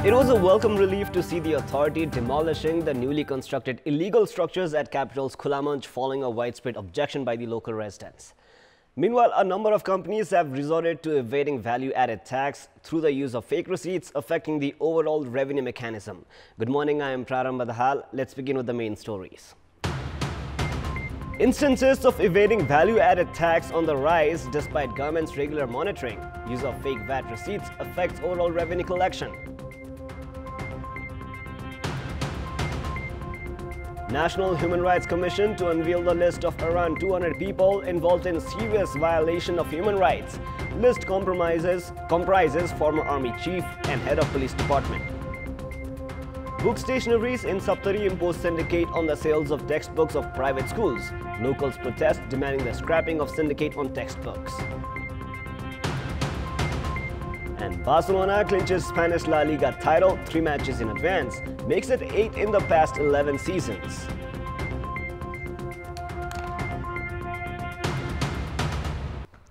It was a welcome relief to see the authority demolishing the newly constructed illegal structures at capital's Khulamanch following a widespread objection by the local residents. Meanwhile, a number of companies have resorted to evading value-added tax through the use of fake receipts, affecting the overall revenue mechanism. Good morning, I am Prarambha Dahal. Let's begin with the main stories. Instances of evading value-added tax on the rise despite government's regular monitoring. Use of fake VAT receipts affects overall revenue collection. National Human Rights Commission to unveil the list of around 200 people involved in serious violation of human rights. List comprises former army chief and head of police department. Book stationaries in Saptari impose syndicate on the sales of textbooks of private schools. Locals protest demanding the scrapping of syndicate on textbooks. And Barcelona clinches Spanish La Liga title 3 matches in advance, makes it 8 in the past 11 seasons.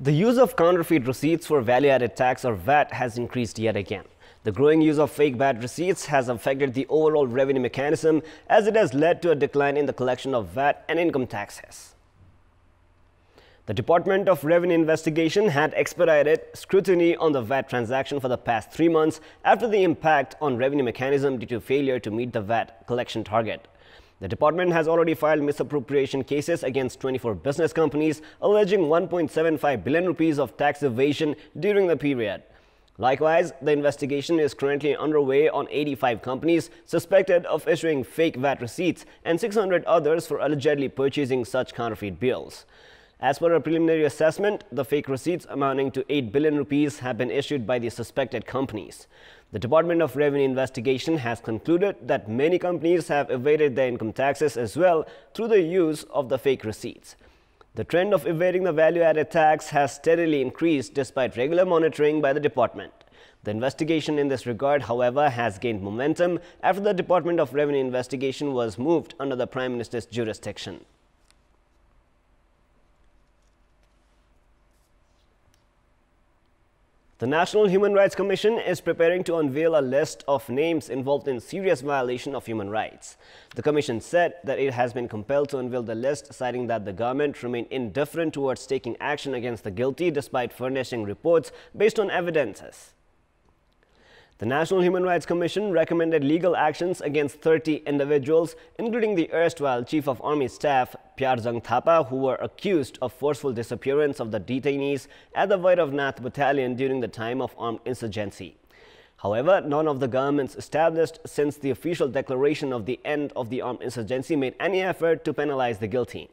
The use of counterfeit receipts for value-added tax or VAT has increased yet again. The growing use of fake VAT receipts has affected the overall revenue mechanism as it has led to a decline in the collection of VAT and income taxes. The Department of Revenue Investigation had expedited scrutiny on the VAT transaction for the past 3 months after the impact on revenue mechanism due to failure to meet the VAT collection target. The department has already filed misappropriation cases against 24 business companies alleging 1.75 billion rupees of tax evasion during the period. Likewise, the investigation is currently underway on 85 companies suspected of issuing fake VAT receipts and 600 others for allegedly purchasing such counterfeit bills. As per a preliminary assessment, the fake receipts amounting to 8 billion rupees have been issued by the suspected companies. The Department of Revenue Investigation has concluded that many companies have evaded their income taxes as well through the use of the fake receipts. The trend of evading the value-added tax has steadily increased despite regular monitoring by the department. The investigation in this regard, however, has gained momentum after the Department of Revenue Investigation was moved under the Prime Minister's jurisdiction. The National Human Rights Commission is preparing to unveil a list of names involved in serious violation of human rights. The Commission said that it has been compelled to unveil the list, citing that the government remained indifferent towards taking action against the guilty despite furnishing reports based on evidences. The National Human Rights Commission recommended legal actions against 30 individuals, including the erstwhile Chief of Army Staff, Pyarzang Thapa, who were accused of forceful disappearance of the detainees at the Vairavath Battalion during the time of armed insurgency. However, none of the governments established since the official declaration of the end of the armed insurgency made any effort to penalize the guilty.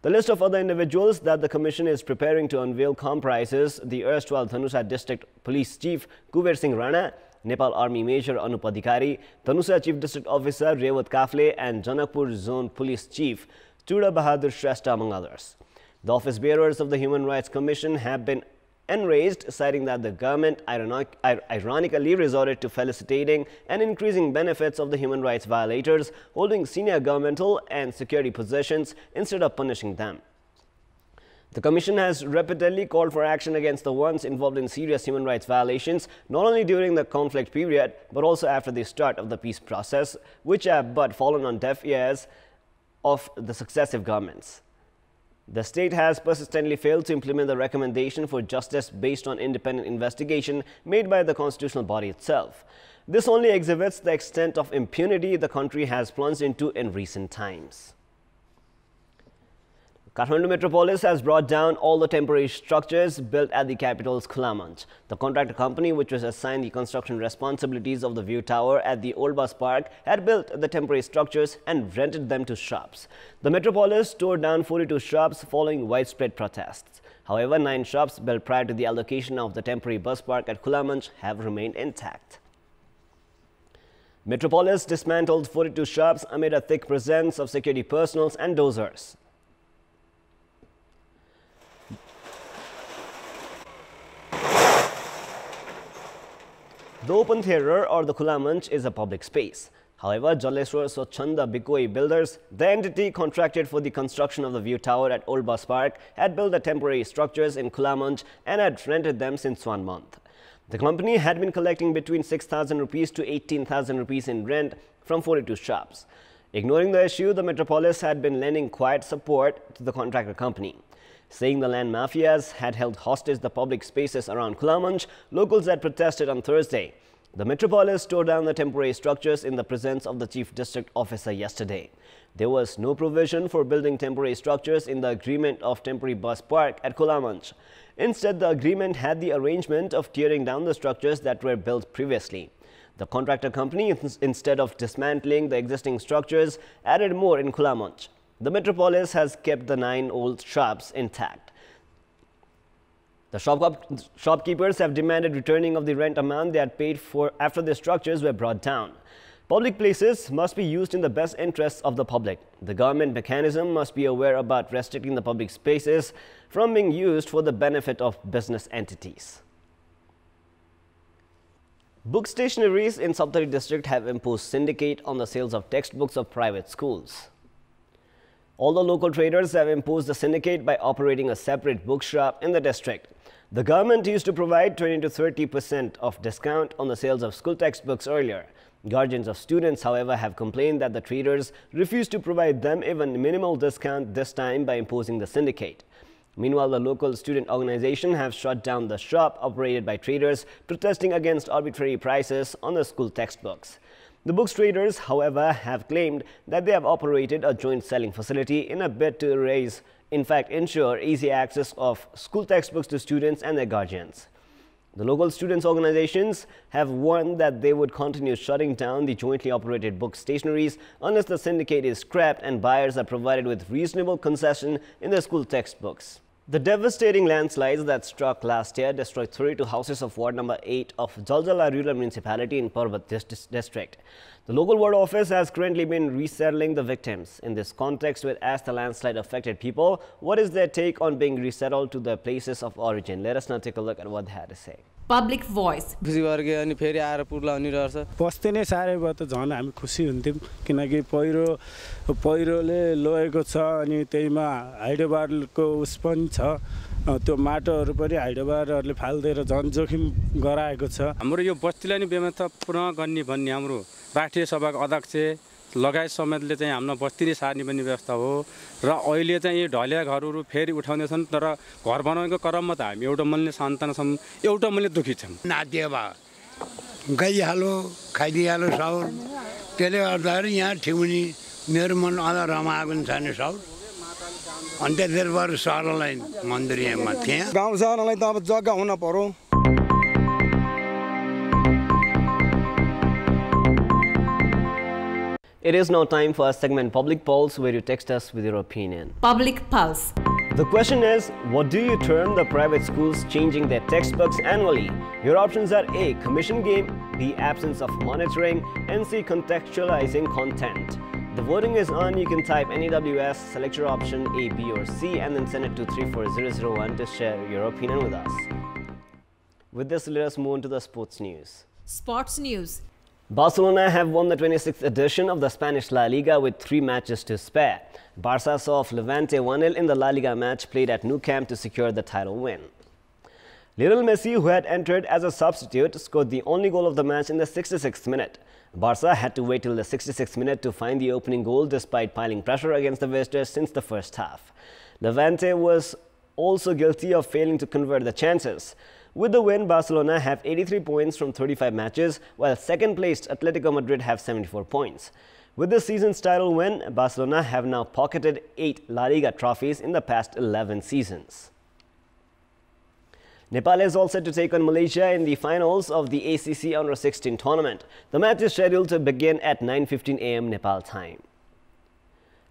The list of other individuals that the Commission is preparing to unveil comprises the erstwhile Dhanusa District Police Chief Kuber Singh Rana, Nepal Army Major Anup Adhikari, Dhanusa Chief District Officer Rewat Kafle and Janakpur Zone Police Chief Chuda Bahadur Shrestha among others. The office bearers of the Human Rights Commission have been enraged, citing that the government ironically resorted to felicitating and increasing benefits of the human rights violators holding senior governmental and security positions instead of punishing them. The Commission has repeatedly called for action against the ones involved in serious human rights violations, not only during the conflict period, but also after the start of the peace process, which have but fallen on deaf ears of the successive governments. The state has persistently failed to implement the recommendation for justice based on independent investigation made by the constitutional body itself. This only exhibits the extent of impunity the country has plunged into in recent times. Kathmandu Metropolis has brought down all the temporary structures built at the capital's Khulamanch. The contractor company, which was assigned the construction responsibilities of the View Tower at the Old Bus Park, had built the temporary structures and rented them to shops. The Metropolis tore down 42 shops following widespread protests. However, 9 shops built prior to the allocation of the temporary bus park at Khulamanch have remained intact. Metropolis dismantled 42 shops amid a thick presence of security personnel and dozers. The open theatre or the Khulamanch is a public space. However, Jaleswar Swachhanda Bikoi Builders, the entity contracted for the construction of the View Tower at Old Bus Park, had built the temporary structures in Khulamanch and had rented them since 1 month. The company had been collecting between 6,000 rupees to 18,000 rupees in rent from 42 shops. Ignoring the issue, the metropolis had been lending quiet support to the contractor company. Saying the land mafias had held hostage the public spaces around Khulamanch, locals had protested on Thursday. The metropolis tore down the temporary structures in the presence of the chief district officer yesterday. There was no provision for building temporary structures in the agreement of temporary bus park at Khulamanch. Instead, the agreement had the arrangement of tearing down the structures that were built previously. The contractor company, instead of dismantling the existing structures, added more in Khulamanch. The metropolis has kept the 9 old shops intact. The shopkeepers have demanded returning of the rent amount they had paid for after the structures were brought down. Public places must be used in the best interests of the public. The government mechanism must be aware about restricting the public spaces from being used for the benefit of business entities. Book stationaries in Saptari district have imposed syndicate on the sales of textbooks of private schools. All the local traders have imposed a syndicate by operating a separate bookshop in the district. The government used to provide 20 to 30% of discount on the sales of school textbooks earlier. Guardians of students, however, have complained that the traders refused to provide them even minimal discount this time by imposing the syndicate. Meanwhile, the local student organization have shut down the shop operated by traders, protesting against arbitrary prices on the school textbooks. The books traders, however, have claimed that they have operated a joint selling facility in a bid to ensure easy access of school textbooks to students and their guardians. The local students' organizations have warned that they would continue shutting down the jointly operated book stationaries unless the syndicate is scrapped and buyers are provided with reasonable concession in their school textbooks. The devastating landslides that struck last year destroyed 32 houses of Ward number 8 of Jaljala Rural Municipality in Parbat district. The local ward office has currently been resettling the victims. In this context, we asked the landslide affected people what is their take on being resettled to their places of origin. Let us now take a look at what they had to say. Public voice. बस्ती नै साह्रै भयो त झन् हामी खुसी हुन्थ्यौं किनकि पहिरोले लोएको छ अनि त्यहीमा हाइड्रोबारको उस पनि छ त्यो माटोहरु पनि हाइड्रोबारहरुले फाल्दिएर झन् जोखिम गराएको छ हाम्रो यो बस्तीलाई नि व्यवस्था पुनः गर्ने भन्ने हाम्रो राष्ट्रिय सभाको अध्यक्ष लगायत समेतले चाहिँ हाम्रो बस्ती नै सार्ने पनि व्यवस्था हो र अहिले चाहिँ यो ढलिया घरहरु फेरि उठाउँदै छन् तर घर बनाउनेको क्रममा त हामी एउटा मनले शान्तना छौं एउटा मनले दुखी छौं नादिएबा गइहालो खाइदिहालो साउर त्यसले गर्दाखेरि यहाँ ठिउनी मेरो मन अझ रमाएको नि छैन साउर अनि त्यसैले सहरलाई मन्दिरमा थिए गाउँ सहरलाई त अब जग्गा हुन पर्यो. It is now time for our segment Public Pulse, where you text us with your opinion. Public Pulse. The question is, what do you term the private schools changing their textbooks annually? Your options are A. Commission game, B. Absence of monitoring, and C. Contextualizing content. The voting is on. You can type NEWS, select your option A, B or C and then send it to 34001 to share your opinion with us. With this, let us move on to the sports news. Sports news. Barcelona have won the 26th edition of the Spanish La Liga with 3 matches to spare. Barca saw off Levante 1-0 in the La Liga match played at Nou Camp to secure the title win. Lionel Messi, who had entered as a substitute, scored the only goal of the match in the 66th minute. Barca had to wait till the 66th minute to find the opening goal despite piling pressure against the visitors since the first half. Levante was also guilty of failing to convert the chances. With the win, Barcelona have 83 points from 35 matches, while second-placed Atletico Madrid have 74 points. With this season's title win, Barcelona have now pocketed 8 La Liga trophies in the past 11 seasons. Nepal is all set to take on Malaysia in the finals of the ACC Under-16 tournament. The match is scheduled to begin at 9:15 a.m. Nepal time.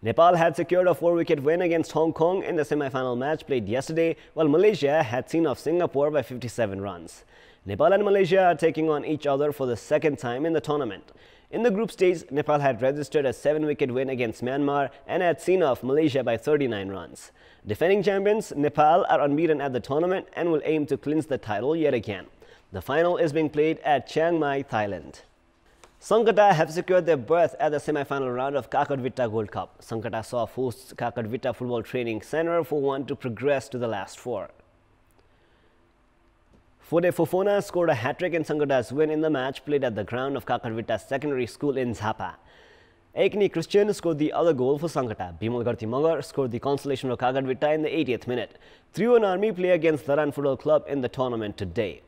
Nepal had secured a 4-wicket win against Hong Kong in the semi-final match played yesterday, while Malaysia had seen off Singapore by 57 runs. Nepal and Malaysia are taking on each other for the second time in the tournament. In the group stage, Nepal had registered a 7-wicket win against Myanmar and had seen off Malaysia by 39 runs. Defending champions, Nepal are unbeaten at the tournament and will aim to clinch the title yet again. The final is being played at Chiang Mai, Thailand. Sankata have secured their berth at the semi-final round of Kakarvita Gold Cup. Sankata saw hosts Kakarvita Football Training Center for 1 to progress to the last 4. Fode Fofona scored a hat-trick in Sankata's win in the match played at the ground of Kakarvita Secondary School in Zappa. Ekni Christian scored the other goal for Sankata. Bimal Garti Magar scored the consolation for Kakarvita in the 80th minute. 3-1 Army play against Dharan Football Club in the tournament today.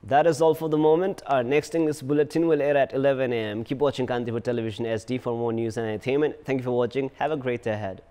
That is all for the moment. Our next English bulletin will air at 11 a.m. Keep watching Kantipur Television SD for more news and entertainment. Thank you for watching. Have a great day ahead.